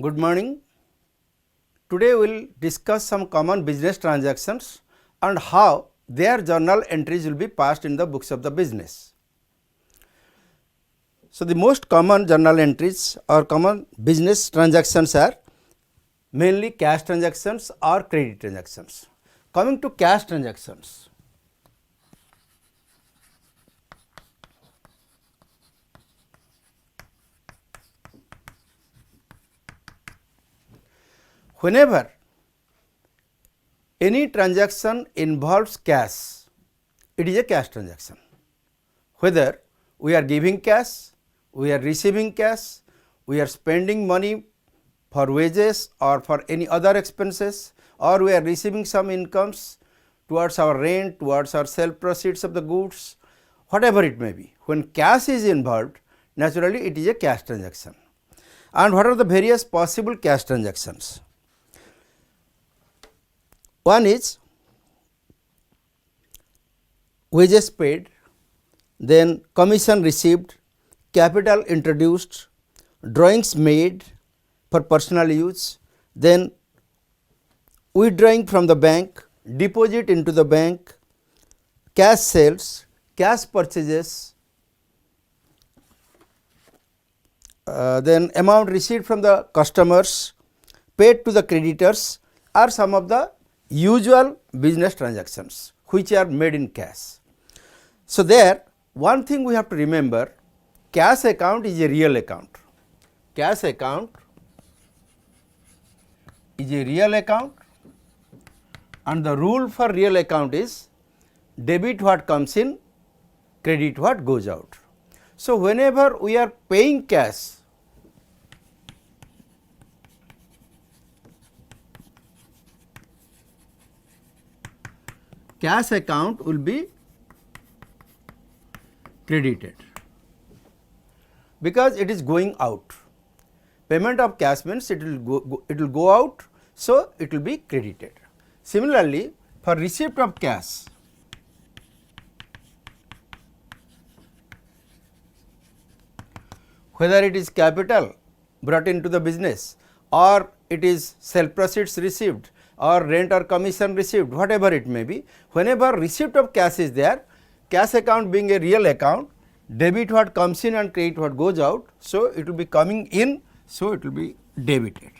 Good morning. Today we will discuss some common business transactions and how their journal entries will be passed in the books of the business. So, the most common journal entries or common business transactions are mainly cash transactions or credit transactions. Coming to cash transactions, whenever any transaction involves cash, it is a cash transaction. Whether we are giving cash, we are receiving cash, we are spending money for wages or for any other expenses, or we are receiving some incomes towards our rent, towards our sale proceeds of the goods, whatever it may be. When cash is involved, naturally it is a cash transaction. And what are the various possible cash transactions? One is wages paid, then commission received, capital introduced, drawings made for personal use, then withdrawing from the bank, deposit into the bank, cash sales, cash purchases, then amount received from the customers, paid to the creditors are some of the usual business transactions which are made in cash. So, there one thing we have to remember, cash account is a real account. Cash account is a real account and the rule for real account is debit what comes in, credit what goes out. So, whenever we are paying cash, cash account will be credited because it is going out. Payment of cash means it will go out, so it will be credited. Similarly, for receipt of cash, whether it is capital brought into the business or it is sale proceeds received or rent or commission received, whatever it may be, whenever receipt of cash is there, cash account being a real account, debit what comes in and credit what goes out. So, it will be coming in, so it will be debited.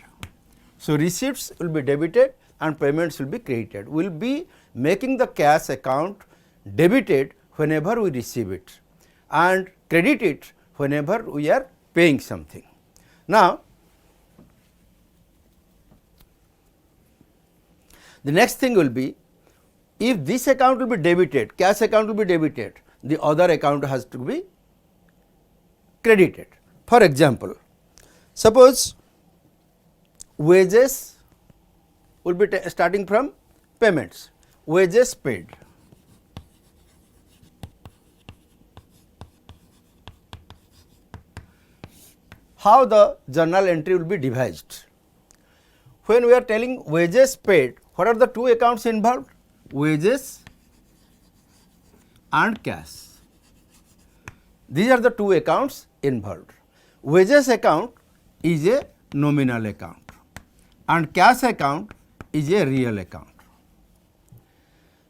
So, receipts will be debited and payments will be credited. We will be making the cash account debited whenever we receive it and credit it whenever we are paying something. Now, the next thing will be, if this account will be debited, cash account will be debited, the other account has to be credited. For example, suppose wages will be starting from payments, wages paid. How the journal entry will be devised? When we are telling wages paid, what are the two accounts involved? Wages and cash. These are the two accounts involved. Wages account is a nominal account and cash account is a real account.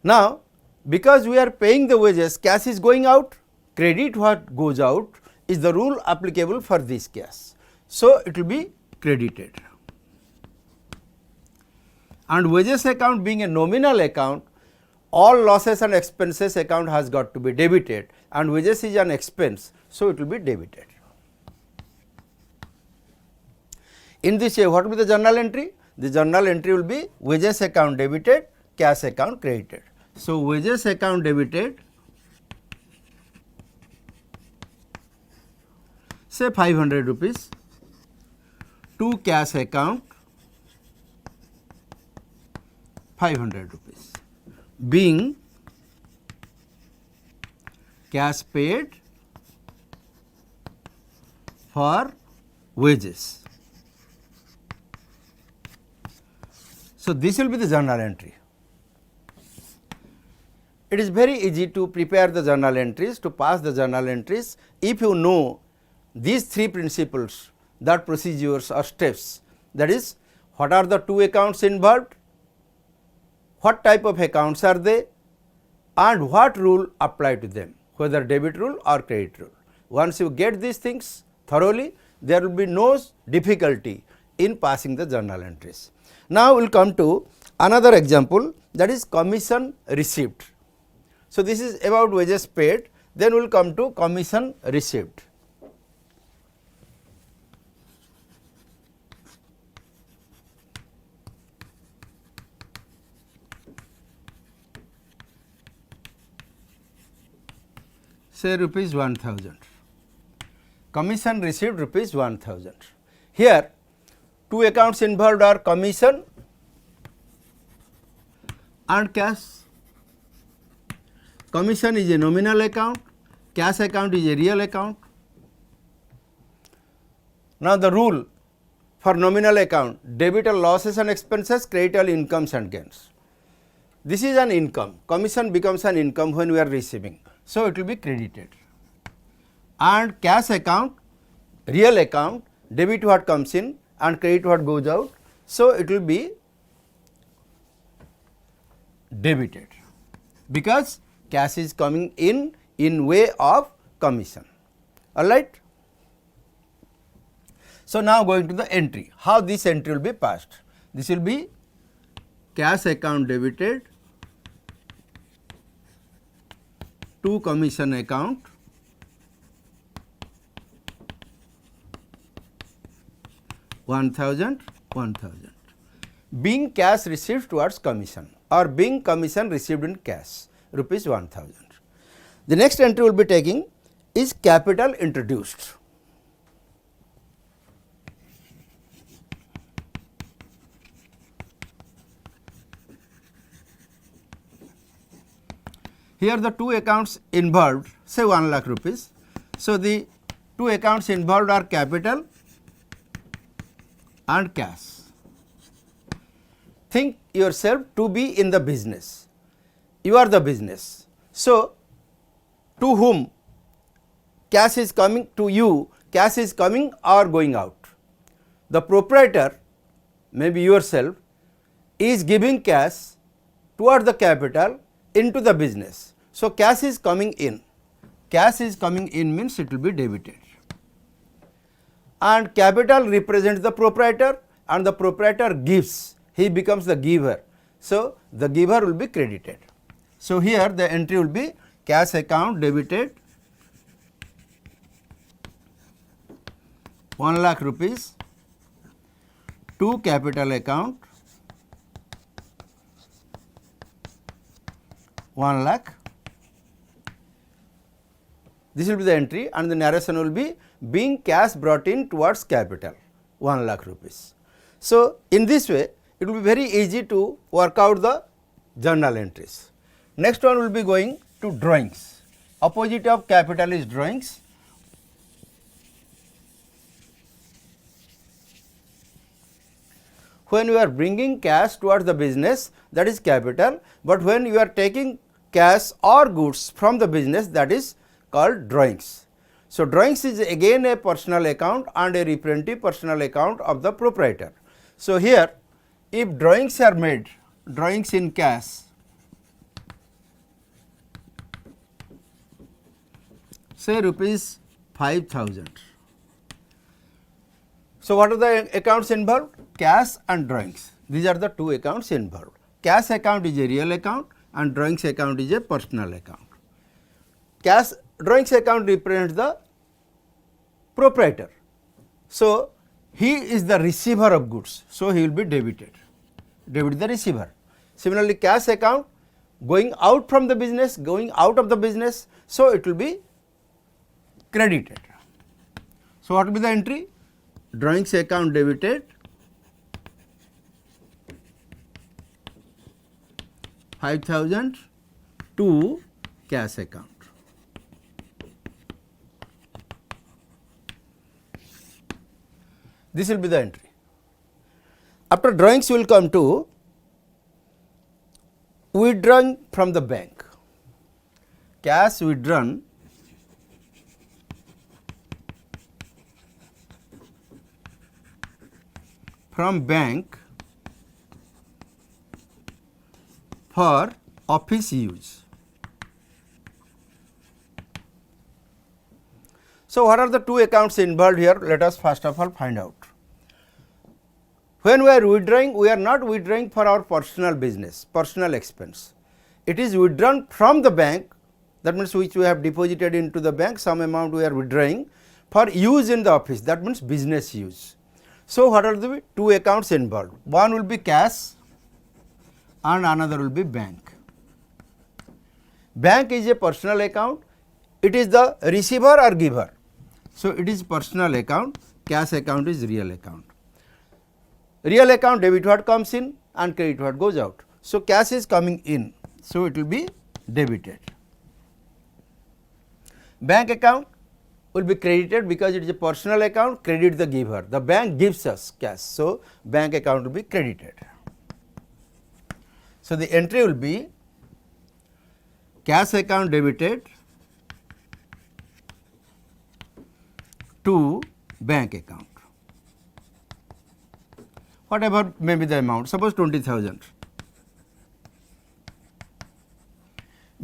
Now, because we are paying the wages, cash is going out, credit what goes out is the rule applicable for this case. So, it will be credited. And wages account being a nominal account, all losses and expenses account has got to be debited and wages is an expense. So, it will be debited. In this way, what will be the journal entry? The journal entry will be wages account debited, cash account credited. So, wages account debited, say 500 rupees, to cash account 500 rupees, being cash paid for wages. So, this will be the journal entry. It is very easy to prepare the journal entries, to pass the journal entries if you know these three principles, that procedures or steps that is what are the two accounts involved, what type of accounts are they, and what rule apply to them, whether debit rule or credit rule. Once you get these things thoroughly, there will be no difficulty in passing the journal entries. Now, we will come to another example, that is commission received. So, this is about wages paid, then we will come to commission received. Say rupees 1000, commission received rupees 1000. Here two accounts involved are commission and cash. Commission is a nominal account, cash account is a real account. Now, the rule for nominal account, debit all losses and expenses, credit all incomes and gains. This is an income, commission becomes an income when we are receiving. So, it will be credited. And cash account, real account, debit what comes in and credit what goes out. So, it will be debited, because cash is coming in way of commission. Alright. So, now going to the entry, how this entry will be passed. This will be cash account debited to commission account $1000, being cash received towards commission or being commission received in cash rupees 1000. The next entry we will be taking is capital introduced. Here the two accounts involved, say 1 lakh rupees. So, the two accounts involved are capital and cash. Think yourself to be in the business, you are the business. So, to whom cash is coming, to you cash is coming or going out. The proprietor, maybe yourself, is giving cash toward the capital into the business. So, cash is coming in, cash is coming in means it will be debited, and capital represents the proprietor and the proprietor gives, he becomes the giver. So, the giver will be credited. So, here the entry will be cash account debited 1 lakh rupees to capital account 1 lakh. This will be the entry and the narration will be being cash brought in towards capital 1 lakh rupees. So, in this way it will be very easy to work out the journal entries. Next one will be going to drawings. Opposite of capital is drawings. When you are bringing cash towards the business, that is capital, but when you are taking cash or goods from the business, that is called drawings. So, drawings is again a personal account and a representative personal account of the proprietor. So, here if drawings are made, drawings in cash, say rupees 5000. So, what are the accounts involved? Cash and drawings. These are the two accounts involved. Cash account is a real account and drawings account is a personal account. Cash drawings account represents the proprietor. So, he is the receiver of goods. So, he will be debited, debit the receiver. Similarly, cash account going out from the business, going out of the business. So, it will be credited. So, what will be the entry? Drawings account debited 5000 to cash account. This will be the entry. After drawings, you will come to withdrawing from the bank. Cash withdrawn from bank for office use. So, what are the two accounts involved here? Let us first of all find out. When we are withdrawing, we are not withdrawing for our personal business, personal expense. It is withdrawn from the bank, that means which we have deposited into the bank, some amount we are withdrawing for use in the office, that means business use. So, what are the two accounts involved? One will be cash and another will be bank. Bank is a personal account, it is the receiver or giver. So, it is personal account, cash account is real account. Real account, debit what comes in and credit what goes out. So, cash is coming in, so it will be debited. Bank account will be credited because it is a personal account, credit the giver. The bank gives us cash, so bank account will be credited. So, the entry will be cash account debited to bank account, whatever may be the amount, suppose 20,000.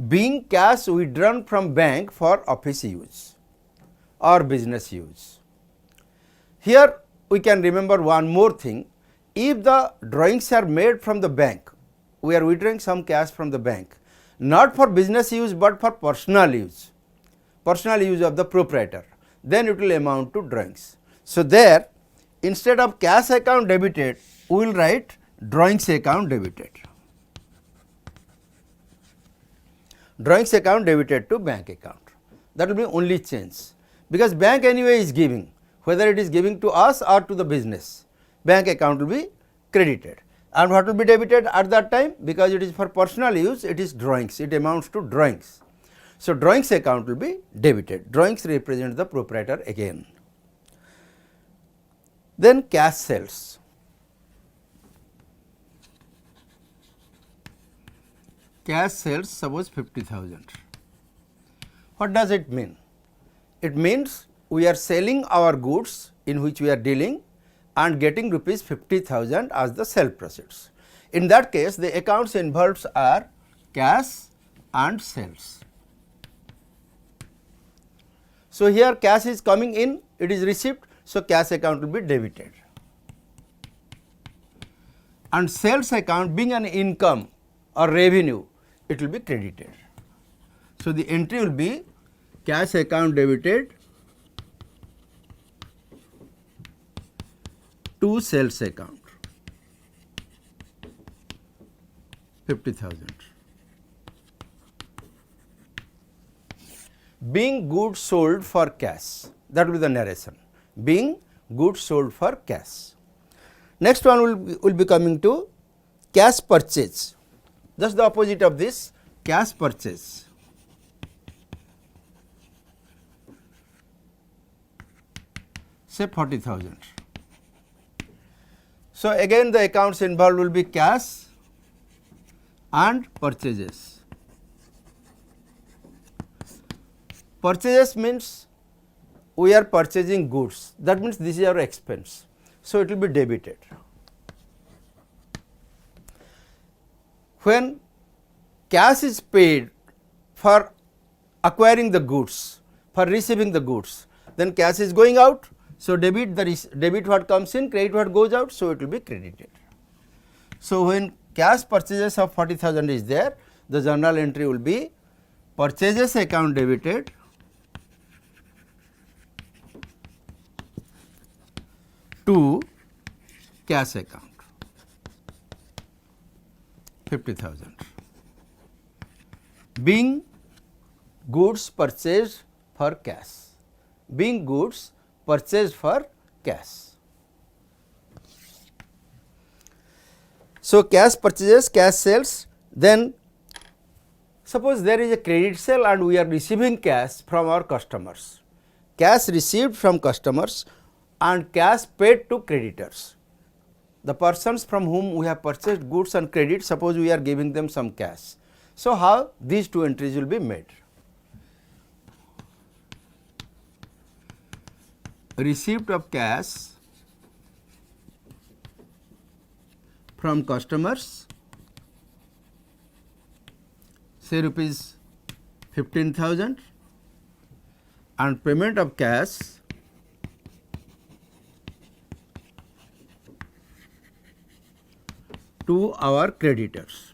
Being cash withdrawn from bank for office use or business use. Here we can remember one more thing, if the drawings are made from the bank, we are withdrawing some cash from the bank, not for business use, but for personal use of the proprietor, then it will amount to drawings. So, there instead of cash account debited, we will write drawings account debited. Drawings account debited to bank account, that will be only change, because bank anyway is giving, whether it is giving to us or to the business, bank account will be credited. And what will be debited at that time? Because it is for personal use, it is drawings, it amounts to drawings. So, drawings account will be debited, drawings represent the proprietor again. Then cash sales. Cash sales, suppose 50,000. What does it mean? It means we are selling our goods in which we are dealing and getting rupees 50,000 as the sale proceeds. In that case, the accounts involved are cash and sales. So, here cash is coming in, it is received, so cash account will be debited. And sales account being an income or revenue, it will be credited. So, the entry will be cash account debited to sales account 50,000. Being goods sold for cash, that will be the narration, being goods sold for cash. Next one will be coming to cash purchase, just the opposite of this, cash purchase. Say 40,000. So, again the accounts involved will be cash and purchases. Purchases means we are purchasing goods, that means this is our expense. So, it will be debited. When cash is paid for acquiring the goods, for receiving the goods, then cash is going out. So, debit what comes in, credit what goes out, so it will be credited. So, when cash purchases of 40,000 is there, the journal entry will be purchases account debited to cash account 50,000, being goods purchased for cash, being goods purchased for cash. So, cash purchases, cash sales, then suppose there is a credit sale and we are receiving cash from our customers, cash received from customers and cash paid to creditors. The persons from whom we have purchased goods and credit, suppose we are giving them some cash. So, how these two entries will be made? Receipt of cash from customers, say rupees 15,000, and payment of cash to our creditors.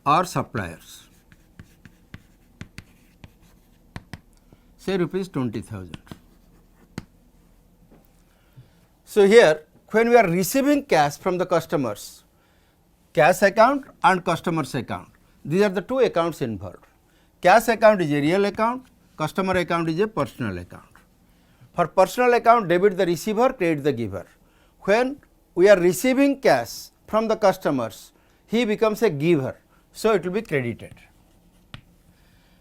Or suppliers, say rupees 20,000. So, here when we are receiving cash from the customers, cash account and customers account, these are the two accounts involved. Cash account is a real account, customer account is a personal account. For personal account, debit the receiver, credit the giver. When we are receiving cash from the customers, he becomes a giver, so it will be credited.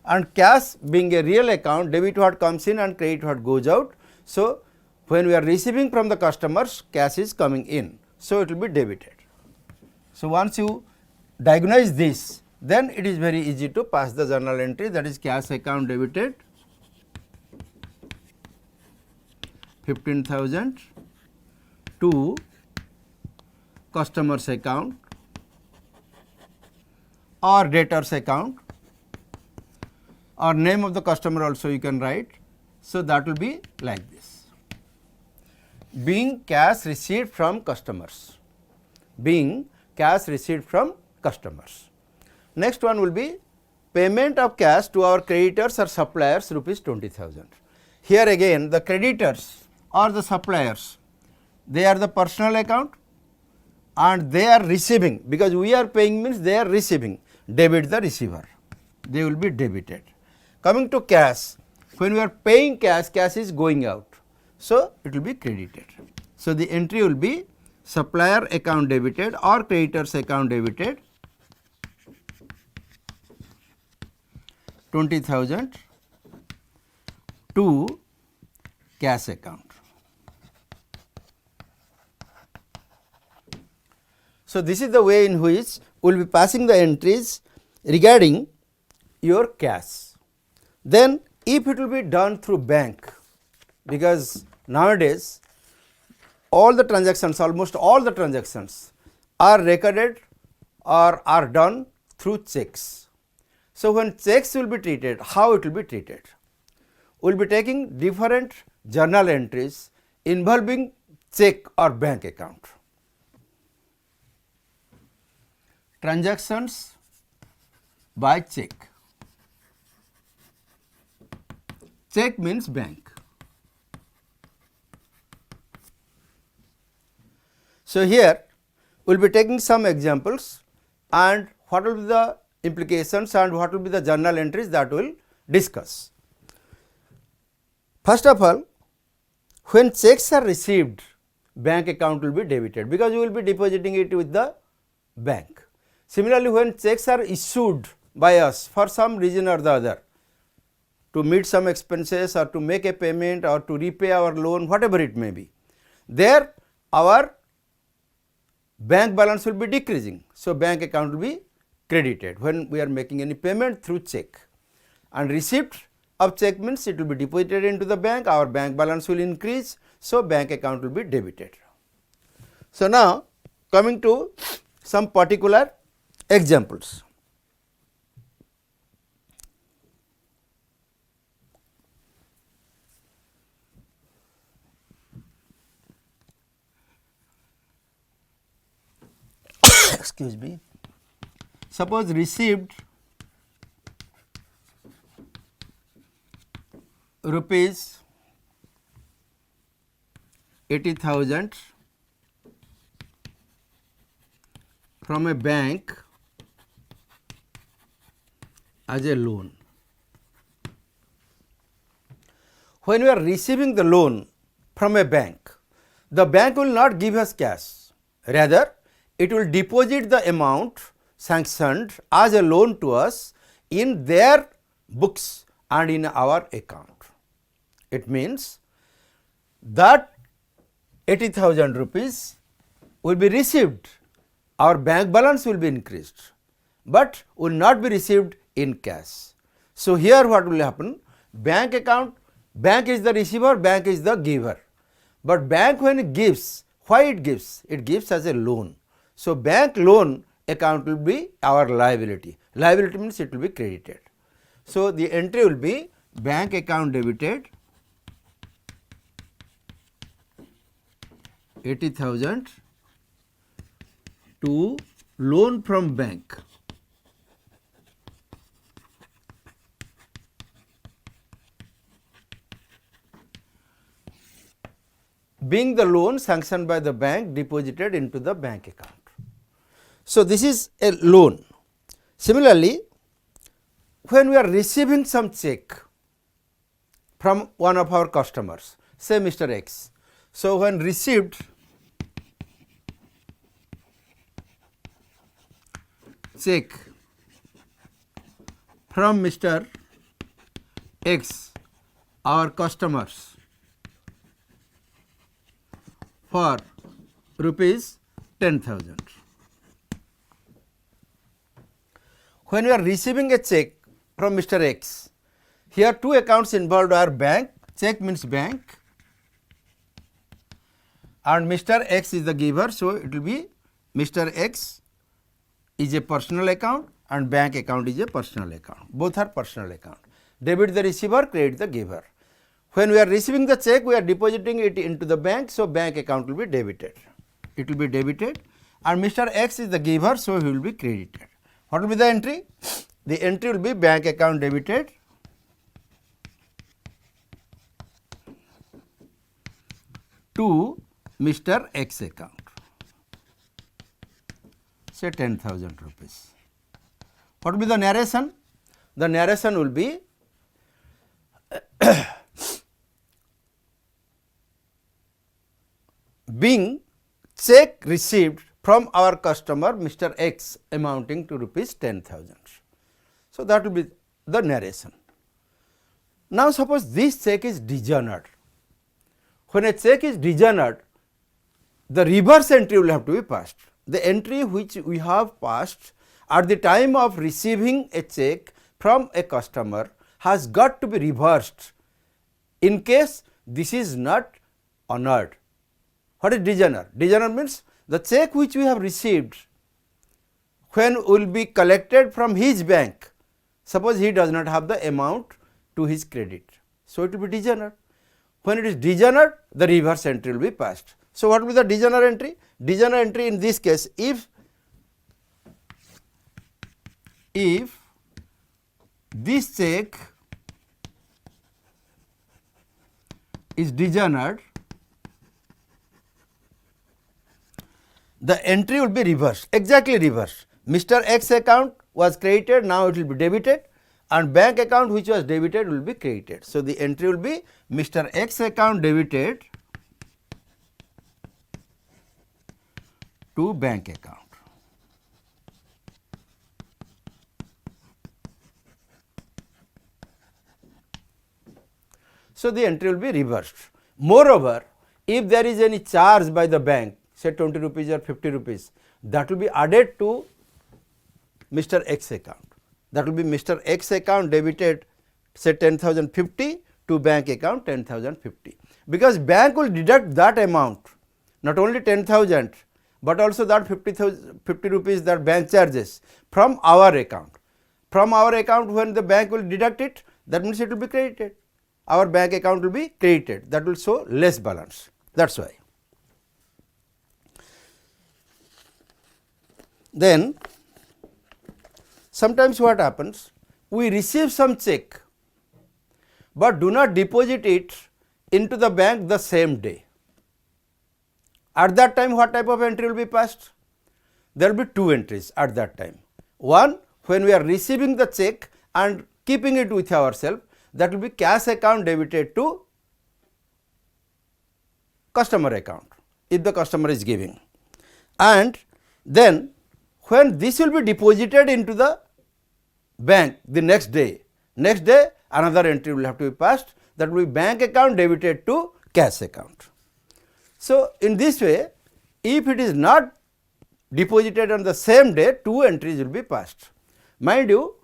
And cash being a real account, debit what comes in and credit what goes out. So, when we are receiving from the customers, cash is coming in, so it will be debited. So, once you diagnose this, then it is very easy to pass the journal entry, that is cash account debited 15,000 to customers account or debtors account, or name of the customer also you can write. So, that will be like this, being cash received from customers, being cash received from customers. Next one will be payment of cash to our creditors or suppliers rupees 20,000. Here again the creditors or the suppliers, they are the personal account and they are receiving, because we are paying means they are receiving, debit the receiver, they will be debited. Coming to cash, when we are paying cash, cash is going out, so it will be credited. So, the entry will be supplier account debited or creditors account debited 20,000 to cash account. So, this is the way in which we will be passing the entries regarding your cash. Then if it will be done through bank, because nowadays all the transactions, almost all the transactions are recorded or are done through checks. So, when checks will be treated, how it will be treated? We will be taking different journal entries involving check or bank account. Transactions by check. Check means bank. So, here we will be taking some examples and what will be the implications and what will be the journal entries that we will discuss. First of all, when checks are received, bank account will be debited, because you will be depositing it with the bank. Similarly, when checks are issued by us for some reason or the other, to meet some expenses or to make a payment or to repay our loan, whatever it may be, there our bank balance will be decreasing. So, bank account will be credited when we are making any payment through check, and receipt of check means it will be deposited into the bank, our bank balance will increase. So, bank account will be debited. So, now coming to some particular examples. Excuse me. Suppose received rupees 80,000 from a bank as a loan. When we are receiving the loan from a bank, the bank will not give us cash, rather it will deposit the amount sanctioned as a loan to us in their books and in our account. It means that 80,000 rupees will be received, our bank balance will be increased, but will not be received in cash. So, here what will happen? Bank account Bank is the receiver, bank is the giver. But bank when it gives, why it gives? It gives as a loan. So, bank loan account will be our liability. Liability means it will be credited. So, the entry will be bank account debited 80,000 to loan from bank. Being the loan sanctioned by the bank deposited into the bank account. So, this is a loan. Similarly, when we are receiving some check from one of our customers, say Mr. X. So, when received check from Mr. X, our customers, for rupees 10,000. When we are receiving a check from Mr. X, here two accounts involved are bank, check means bank, and Mr. X is the giver. So, it will be Mr. X is a personal account and bank account is a personal account, both are personal account. Debit the receiver, credit the giver. When we are receiving the check, we are depositing it into the bank. So, bank account will be debited. It will be debited and Mr. X is the giver. So, he will be credited. What will be the entry? The entry will be bank account debited to Mr. X account, say 10,000 rupees. What will be the narration? The narration will be being check received from our customer Mr. X amounting to rupees 10,000. So, that will be the narration. Now, suppose this check is dishonored. When a check is dishonored, the reverse entry will have to be passed. The entry which we have passed at the time of receiving a check from a customer has got to be reversed in case this is not honored. What is dishonor? Dishonor means the check which we have received when will be collected from his bank, suppose he does not have the amount to his credit. So, it will be dishonor. When it is dishonored, the reverse entry will be passed. So, what will be the dishonor entry? Dishonor entry in this case, if this check is dishonored, the entry will be reversed, exactly reversed. Mr. X account was credited, now it will be debited, and bank account which was debited will be credited. So, the entry will be Mr. X account debited to bank account. So, the entry will be reversed. Moreover, if there is any charge by the bank, say 20 rupees or 50 rupees, that will be added to Mr. X account. That will be Mr. X account debited, say 10,050 to bank account 10,050, because bank will deduct that amount, not only 10,000, but also that 50 rupees that bank charges from our account. From our account, when the bank will deduct it, that means it will be credited. Our bank account will be credited, that will show less balance. That is why. Then sometimes what happens, we receive some check, but do not deposit it into the bank the same day. At that time, what type of entry will be passed? There will be two entries at that time. One, when we are receiving the check and keeping it with ourselves, that will be cash account debited to customer account, if the customer is giving. And then when this will be deposited into the bank the next day another entry will have to be passed, that will be bank account debited to cash account. So, in this way, if it is not deposited on the same day, two entries will be passed. Mind you,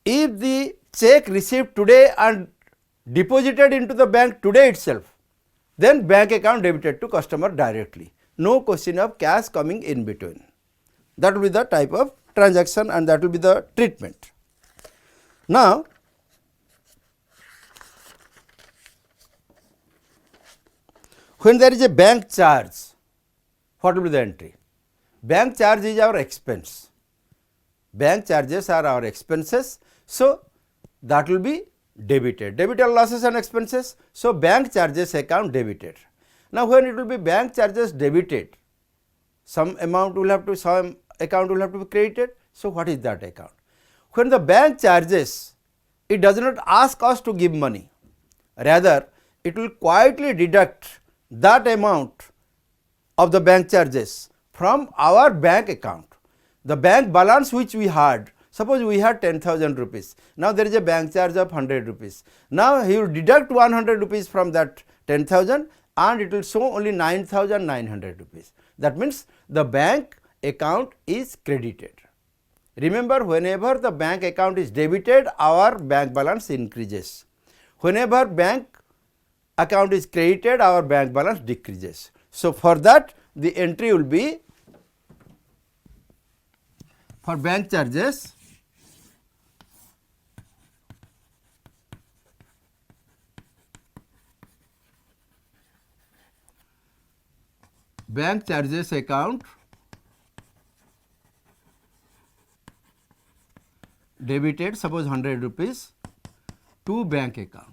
if the check received today and deposited into the bank today itself, then bank account debited to customer directly. No question of cash coming in between. That will be the type of transaction and that will be the treatment. Now, when there is a bank charge, what will be the entry? Bank charge is our expense. Bank charges are our expenses. So, that will be debited. Debited losses and expenses. So, bank charges account debited. Now, when it will be bank charges debited, some amount will have to, some account will have to be credited. So, what is that account? When the bank charges, it does not ask us to give money. Rather, it will quietly deduct that amount of the bank charges from our bank account. The bank balance which we had, suppose we had 10,000 rupees. Now, there is a bank charge of 100 rupees. Now, he will deduct 100 rupees from that 10,000 and it will show only 9,900 rupees. That means, the bank account is credited. Remember, whenever the bank account is debited, our bank balance increases. Whenever bank account is credited, our bank balance decreases. So, for that the entry will be for bank charges, bank charges account debited, suppose 100 rupees to bank account.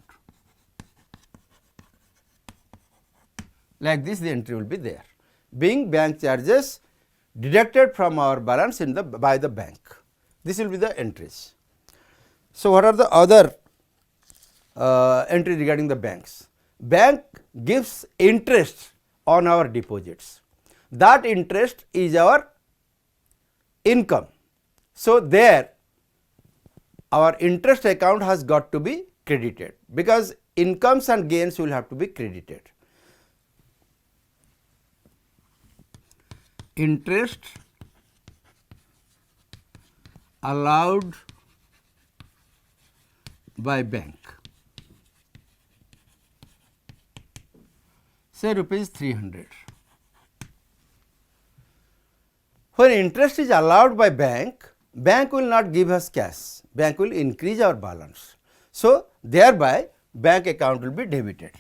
Like this the entry will be there, being bank charges deducted from our balance in the by the bank. This will be the entries. So, what are the other entry regarding the banks? Bank gives interest on our deposits. That interest is our income. So, there our interest account has got to be credited, because incomes and gains will have to be credited. Interest allowed by bank, say rupees 300. When interest is allowed by bank, bank will not give us cash, bank will increase our balance. So, thereby bank account will be debited.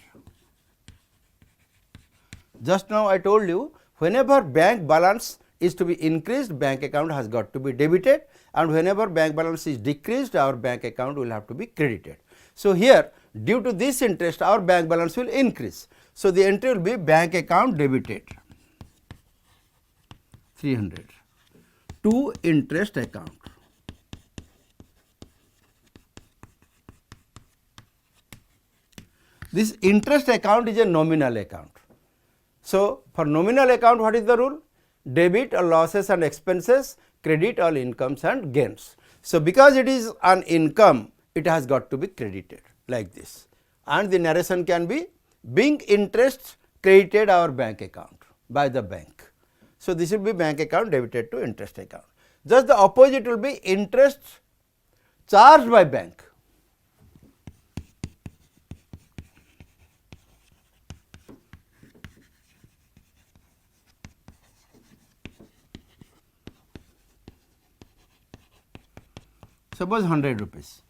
Just now I told you, whenever bank balance is to be increased, bank account has got to be debited, and whenever bank balance is decreased, our bank account will have to be credited. So, here due to this interest our bank balance will increase. So, the entry will be bank account debited 300 to interest account. This interest account is a nominal account. So, for nominal account what is the rule? Debit all losses and expenses, credit all incomes and gains. So, because it is an income, it has got to be credited like this, and the narration can be being interest credited our bank account by the bank. So, this will be bank account debited to interest account. Just the opposite will be interest charged by bank. Suppose 100 rupees.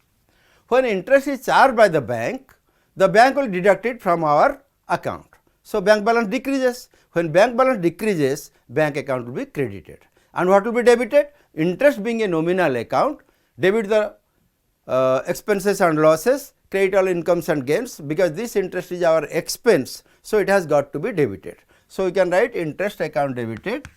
When interest is charged by the bank will deduct it from our account. So, bank balance decreases. When bank balance decreases, bank account will be credited. And what will be debited? Interest being a nominal account, debit the expenses and losses, credit all incomes and gains, because this interest is our expense. So, it has got to be debited. So, we can write interest account debited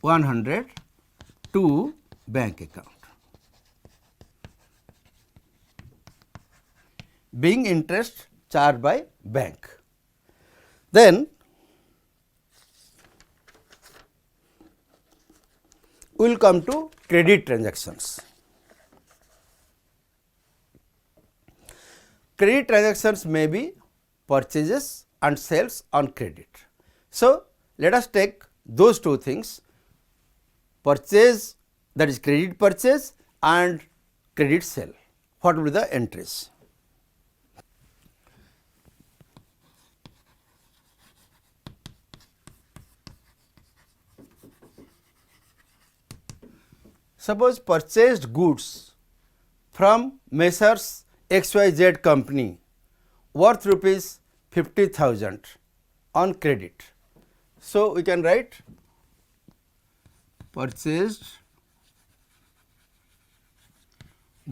100 to bank account, being interest charged by bank. Then we will come to credit transactions. Credit transactions may be purchases and sales on credit. So, let us take those two things, purchase that is credit purchase and credit sale. What will be the entries? Suppose purchased goods from Messrs XYZ company worth rupees 50,000 on credit. So, we can write purchased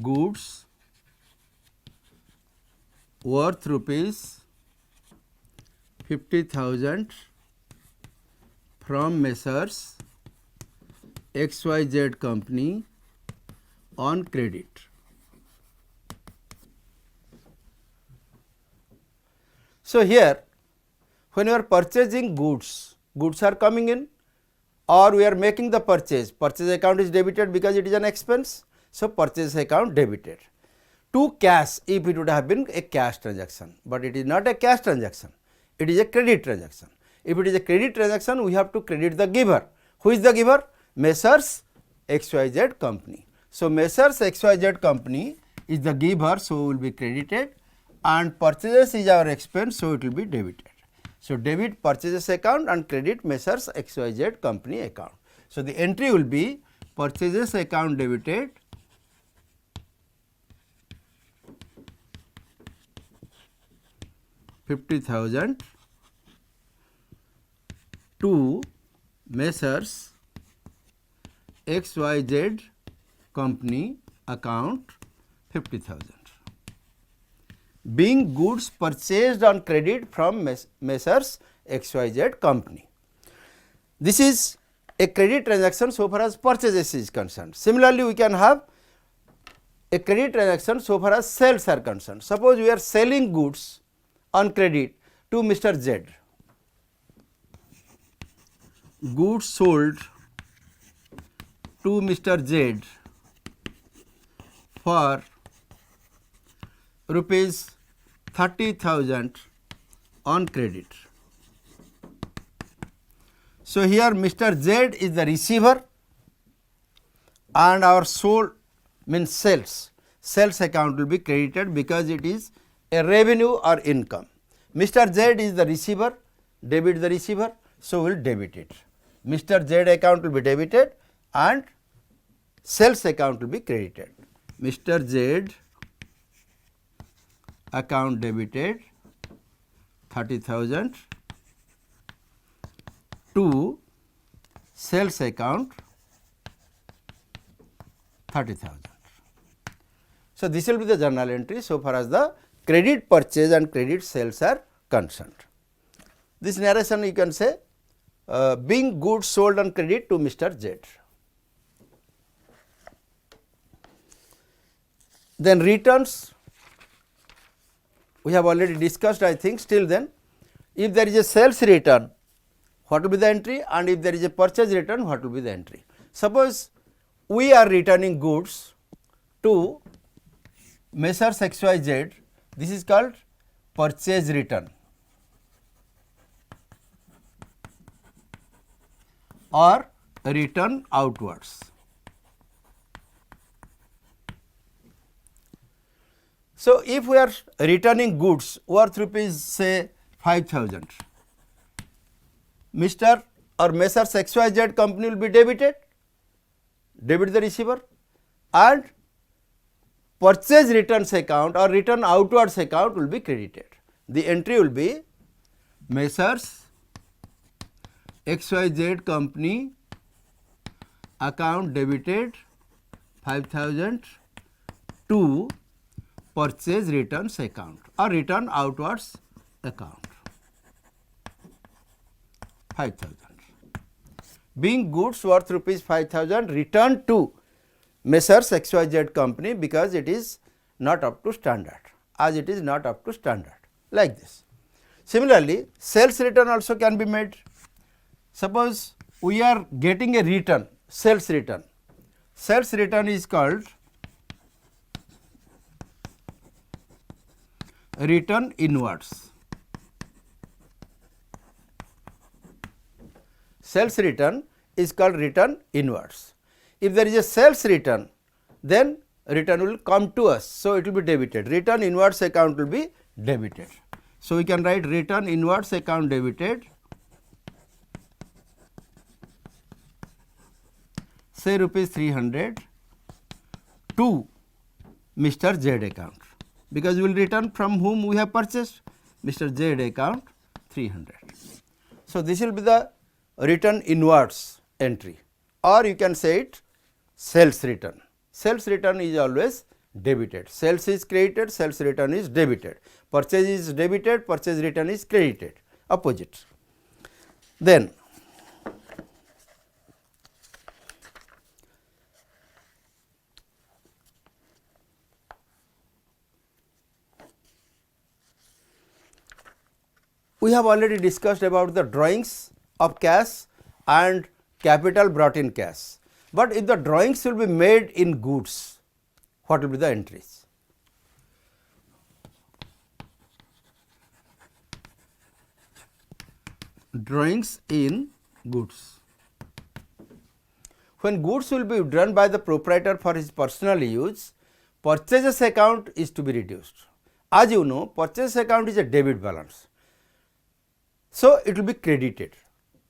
goods worth rupees 50,000 from Messrs XYZ company on credit. So, here when you are purchasing goods, goods are coming in or we are making the purchase account is debited because it is an expense. So, purchase account debited. To cash if it would have been a cash transaction, but it is not a cash transaction, it is a credit transaction. If it is a credit transaction, we have to credit the giver. Who is the giver? Messrs XYZ company. So, Messrs XYZ company is the giver, so will be credited, and purchases is our expense, so it will be debited. So, debit purchases account and credit Messrs XYZ company account. So, the entry will be purchases account debited, $50,000 to Messrs XYZ company account 50,000. Being goods purchased on credit from Messrs XYZ company. This is a credit transaction so far as purchases is concerned. Similarly, we can have a credit transaction so far as sales are concerned. Suppose we are selling goods on credit to Mr. Z. Goods sold to Mr. Z for rupees 30,000 on credit. So, here Mr. Z is the receiver and our sold means sales account will be credited because it is a revenue or income. Mr. Z is the receiver, debit the receiver, so we will debit it. Mr. Z account will be debited and sales account will be credited. Mr. Z account debited 30,000 to sales account 30,000. So, this will be the journal entry so far as the credit purchase and credit sales are concerned. This narration you can say being goods sold on credit to Mr. Z. Then returns we have already discussed, I think. Still then, if there is a sales return, what will be the entry, and if there is a purchase return, what will be the entry. Suppose we are returning goods to Messrs XYZ, this is called purchase return or return outwards. So, if we are returning goods worth rupees say 5,000, Mr. or Messrs XYZ company will be debited, debit the receiver, and purchase returns account or return outwards account will be credited. The entry will be Messrs XYZ company account debited 5,000 to purchase returns account or return outwards account 5,000. Being goods worth rupees 5,000 returned to Messrs XYZ company because it is not up to standard, as it is not up to standard, like this. Similarly, sales return also can be made. Suppose we are getting a return, sales return. Sales return is called return inwards. Sales return is called return inwards. if there is a sales return, then return will come to us. So, it will be debited, return inwards account will be debited. So, we can write return inwards account debited, say rupees 300 to Mr. Z account, because we will return from whom we have purchased, Mr. Z account 300. So, this will be the return inwards entry, or you can say it sales return. Sales return is always debited, sales is credited, sales return is debited, purchase is debited, purchase return is credited, opposite. Then we have already discussed about the drawings of cash and capital brought in cash, but if the drawings will be made in goods, what will be the entries? Drawings in goods. When goods will be drawn by the proprietor for his personal use, purchases account is to be reduced. As you know, purchase account is a debit balance. So, it will be credited.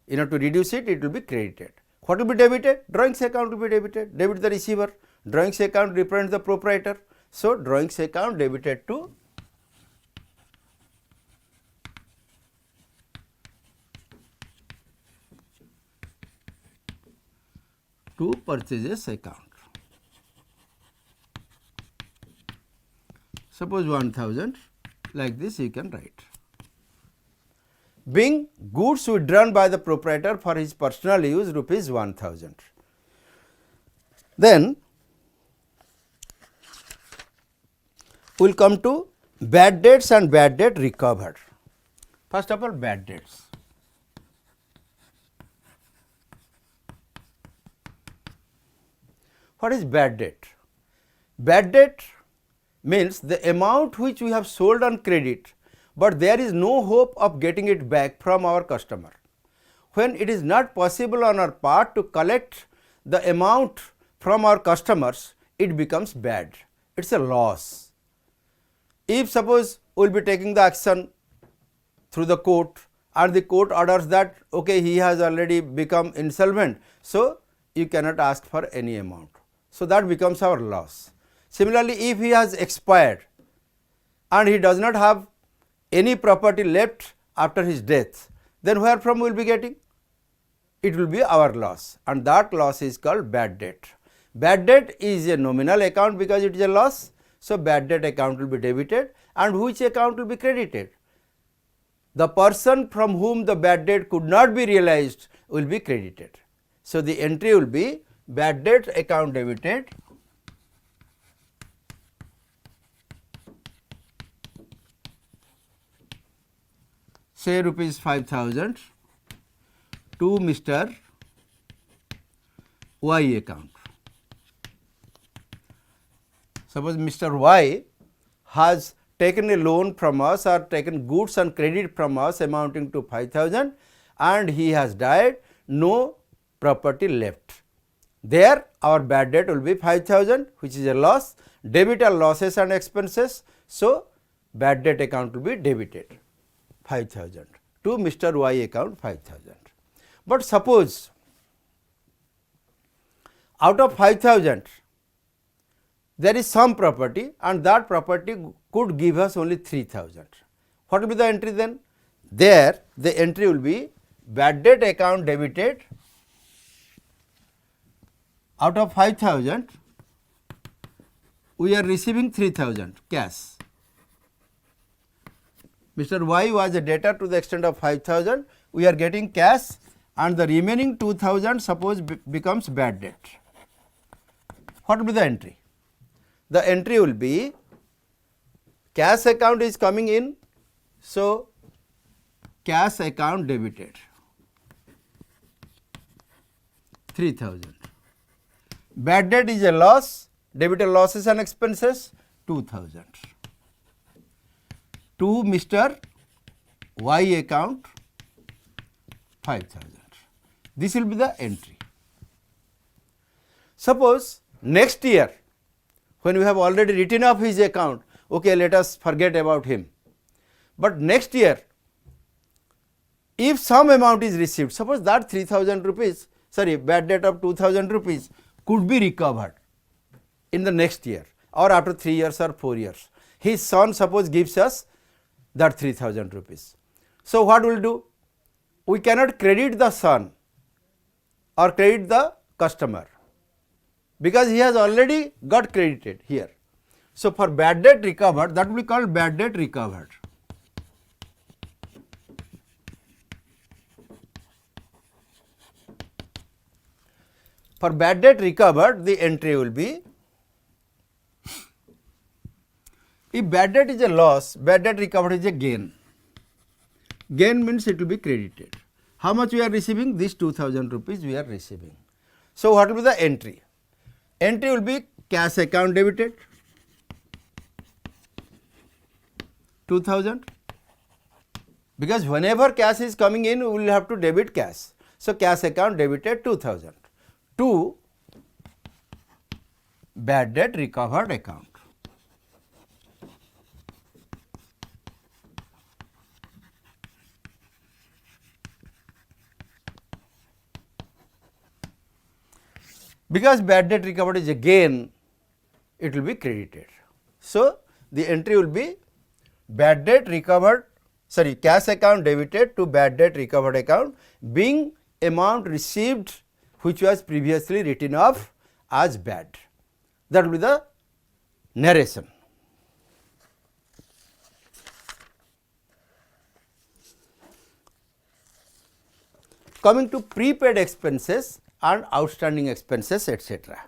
In order to reduce it, it will be credited. What will be debited? Drawings account will be debited, debit the receiver, drawings account represents the proprietor. So, drawings account debited to purchases account. Suppose 1000, like this you can write. Being goods withdrawn by the proprietor for his personal use, rupees 1000. Then we will come to bad debts and bad debt recovered. First of all, bad debts. What is bad debt? Bad debt means the amount which we have sold on credit, but there is no hope of getting it back from our customer. When it is not possible on our part to collect the amount from our customers, it becomes bad, it is a loss. If suppose we will be taking the action through the court and the court orders that okay, he has already become insolvent, so you cannot ask for any amount. So, that becomes our loss. Similarly, if he has expired and he does not have any property left after his death, then where from we will be getting? It will be our loss, and that loss is called bad debt. Bad debt is a nominal account because it is a loss. So, bad debt account will be debited, and which account will be credited? The person from whom the bad debt could not be realized will be credited. So, the entry will be bad debt account debited, say rupees 5000 to Mr. Y account. Suppose Mr. Y has taken a loan from us or taken goods and credit from us amounting to 5000 and he has died, no property left. There our bad debt will be 5000, which is a loss, debit are losses and expenses. So, bad debt account will be debited 5000 to Mr. Y account 5000. But suppose out of 5000 there is some property and that property could give us only 3000. What will be the entry then? There the entry will be bad debt account debited, out of 5000 we are receiving 3000 cash. Mr. Y was a debtor to the extent of 5000, we are getting cash and the remaining 2000 suppose becomes bad debt. What will be the entry? The entry will be cash account is coming in, so cash account debited 3000. Bad debt is a loss, debited losses and expenses 2000 to Mr. Y account 5000. This will be the entry. Suppose next year when we have already written off his account, okay, let us forget about him. But next year if some amount is received, suppose that 3000 rupees, sorry, bad debt of 2000 rupees could be recovered in the next year or after 3 years or 4 years. His son suppose gives us that 3000 rupees. So, what we will do? We cannot credit the son or credit the customer because he has already got credited here. So, for bad debt recovered, that will be called bad debt recovered. For bad debt recovered, the entry will be, if bad debt is a loss, bad debt recovered is a gain. Gain means it will be credited. How much we are receiving? This 2000 rupees we are receiving. So, what will be the entry? Entry will be cash account debited 2000, because whenever cash is coming in, we will have to debit cash. So, cash account debited 2000 to bad debt recovered account. Because bad debt recovered is a gain, it will be credited. So, the entry will be bad debt recovered, sorry, cash account debited to bad debt recovered account being amount received which was previously written off as bad. That will be the narration. Coming to prepaid expenses and outstanding expenses, etc.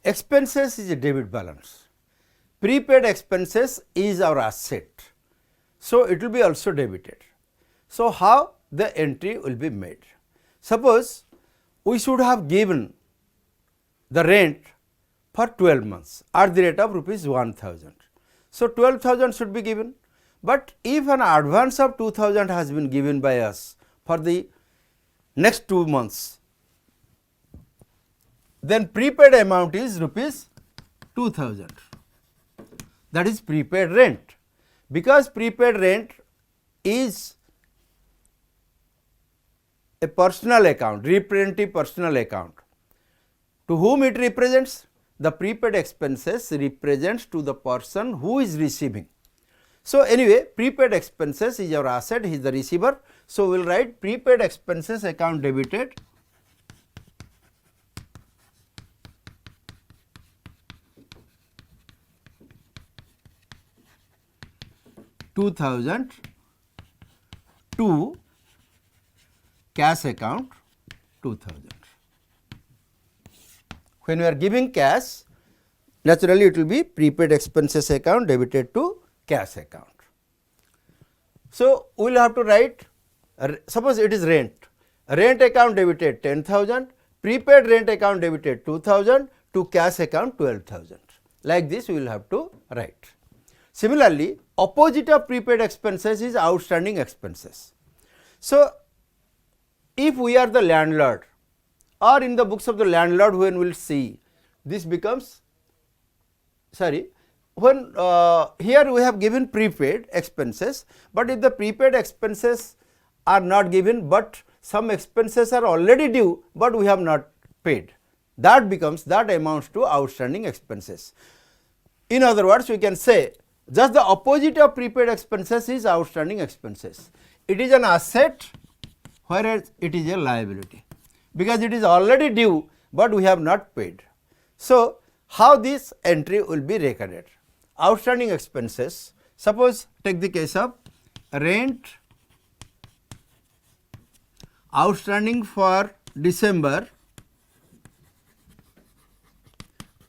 Expenses is a debit balance, prepaid expenses is our asset. So, it will be also debited. So, how the entry will be made? Suppose we should have given the rent for 12 months at the rate of rupees 1000. So, 12,000 should be given, but if an advance of 2000 has been given by us for the next 2 months, then prepaid amount is rupees 2000, that is prepaid rent. Because prepaid rent is a personal account, representative personal account. To whom it represents? The prepaid expenses represents to the person who is receiving. So, anyway, prepaid expenses is our asset, he is the receiver. So, we will write prepaid expenses account debited 2000 to cash account 2000. When we are giving cash, naturally it will be prepaid expenses account debited to cash account. So, we will have to write, suppose it is rent account debited 10,000, prepaid rent account debited 2000 to cash account 12,000. Like this we will have to write. Similarly, opposite of prepaid expenses is outstanding expenses. So, if we are the landlord or in the books of the landlord, when we will see this becomes, sorry, when here we have given prepaid expenses, but if the prepaid expenses are not given, but some expenses are already due, but we have not paid, that becomes, that amounts to outstanding expenses. In other words, we can say just the opposite of prepaid expenses is outstanding expenses. It is an asset, whereas it is a liability, because it is already due, but we have not paid. So, how this entry will be recorded? Outstanding expenses, suppose take the case of rent outstanding for December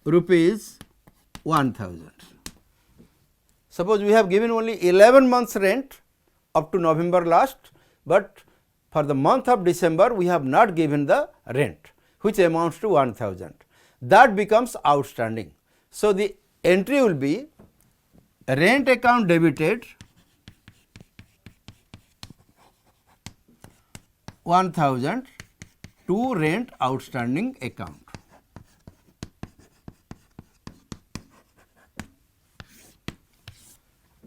rupees 1000. Suppose we have given only 11 months rent up to November last, but for the month of December we have not given the rent, which amounts to 1000. That becomes outstanding. So, the entry will be rent account debited 1000 to rent outstanding account.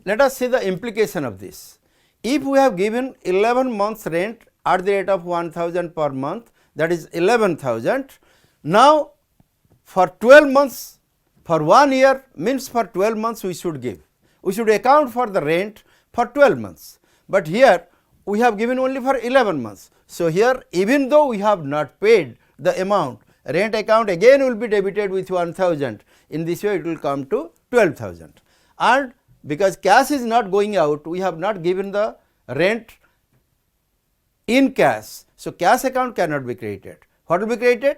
Let us see the implication of this. If we have given 11 months rent at the rate of 1000 per month, that is 11,000. Now, for 12 months, for 1 year means for 12 months we should give. We should account for the rent for 12 months, but here we have given only for 11 months. So, here even though we have not paid the amount, rent account again will be debited with 1000. In this way it will come to 12,000, and because cash is not going out, we have not given the rent in cash. So, cash account cannot be created. What will be created?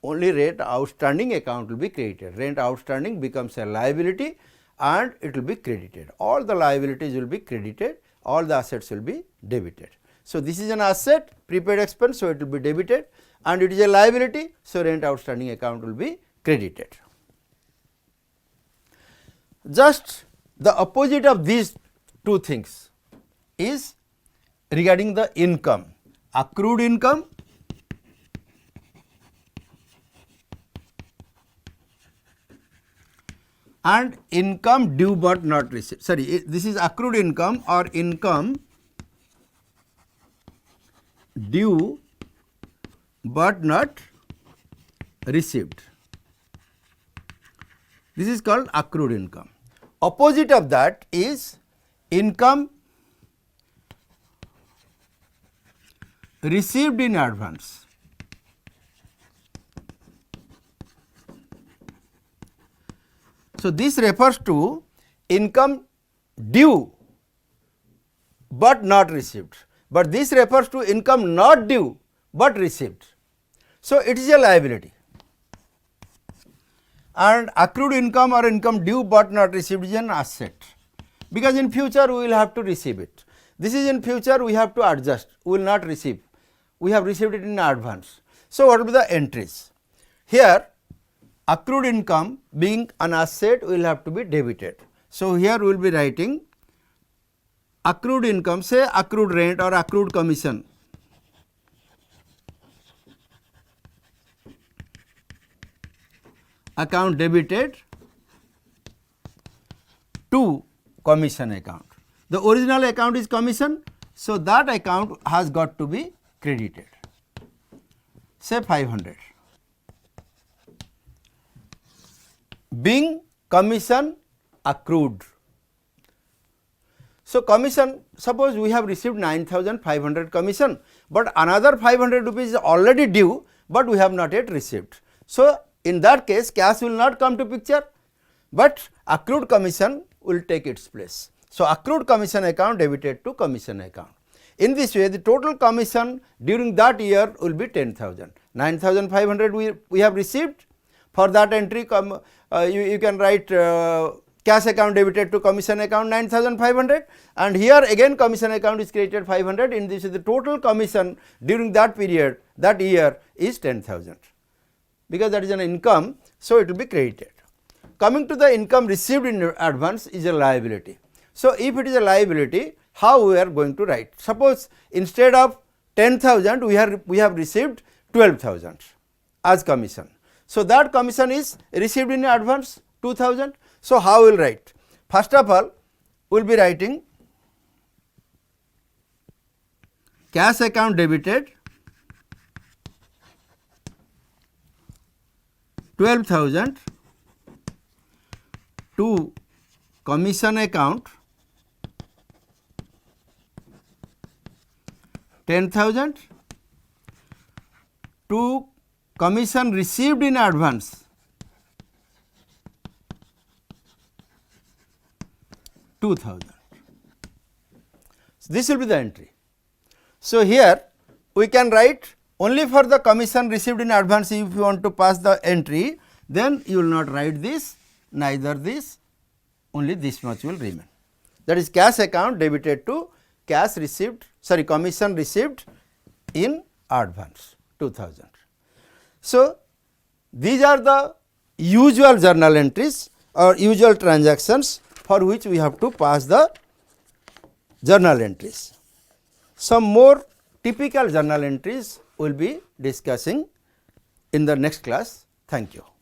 Only rent outstanding account will be created. Rent outstanding becomes a liability and it will be credited. All the liabilities will be credited, all the assets will be debited. So, this is an asset, prepaid expense, so it will be debited, and it is a liability, so rent outstanding account will be credited. Just the opposite of these two things is regarding the income, accrued income and income due but not received. Sorry, this is accrued income or income due but not received. This is called accrued income. Opposite of that is income received in advance. So, this refers to income due but not received, but this refers to income not due but received. So, it is a liability, and accrued income or income due but not received is an asset, because in future we will have to receive it. This is in future we have to adjust, we will not receive, we have received it in advance. So, what will be the entries? Here accrued income being an asset will have to be debited. So, here we will be writing accrued income, say accrued rent or accrued commission, account debited to commission account. The original account is commission, so that account has got to be credited, say 500. Being commission accrued. So, commission, suppose we have received 9,500 commission, but another 500 rupees is already due, but we have not yet received. So, in that case cash will not come to picture, but accrued commission will take its place. So, accrued commission account debited to commission account. In this way the total commission during that year will be 10,000. 9,500 we have received. For that entry you can write cash account debited to commission account 9,500, and here again commission account is created 500. In this the total commission during that period, that year is 10,000, because that is an income, so it will be credited. Coming to the income received in advance is a liability. So, if it is a liability, how we are going to write? Suppose instead of 10,000 we have received 12,000 as commission. So, that commission is received in advance 2,000. So, how we will write? First of all we will be writing cash account debited 12,000 to commission account 10,000 to commission received in advance 2,000. So, this will be the entry. So, here we can write only for the commission received in advance. If you want to pass the entry, then you will not write this, neither this, only this much will remain. That is cash account debited to cash received, sorry, commission received in advance 2000. So, these are the usual journal entries or usual transactions for which we have to pass the journal entries. Some more typical journal entries we will be discussing in the next class. Thank you.